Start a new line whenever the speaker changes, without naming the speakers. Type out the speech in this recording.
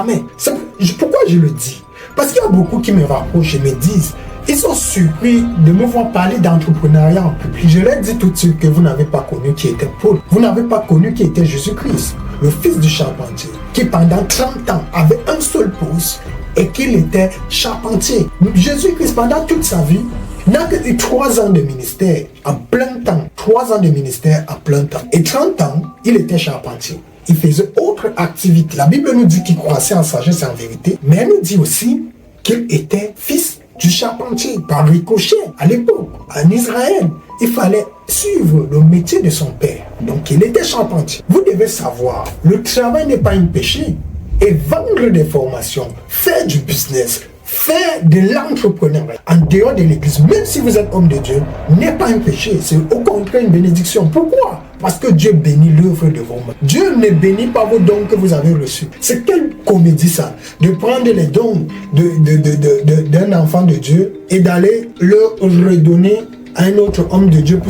Amen. Pourquoi je le dis? Parce qu'il y a beaucoup qui me rapprochent et me disent, ils sont surpris de me voir parler d'entrepreneuriat en public. Je leur dis tout de suite que vous n'avez pas connu qui était Paul. Vous n'avez pas connu qui était Jésus-Christ, le fils du charpentier, qui pendant 30 ans avait un seul poste et qu'il était charpentier. Jésus-Christ, pendant toute sa vie, n'a que eu 3 ans de ministère à plein temps. 3 ans de ministère à plein temps. Et 30 ans, il était charpentier. Il faisait autre activité. La Bible nous dit qu'il croissait en sagesse et en vérité, mais elle nous dit aussi qu'il était fils du charpentier, par ricochet. À l'époque, en Israël, il fallait suivre le métier de son père. Donc, il était charpentier. Vous devez savoir, le travail n'est pas un péché. Et vendre des formations, faire du business, faire de l'entrepreneuriat en dehors de l'église, même si vous êtes homme de Dieu, n'est pas un péché. C'est au contraire une bénédiction. Pourquoi? Parce que Dieu bénit l'œuvre de vos mains. Dieu ne bénit pas vos dons que vous avez reçus. C'est quelle comédie ça? De prendre les dons d'un enfant de Dieu et d'aller leur redonner à un autre homme de Dieu pour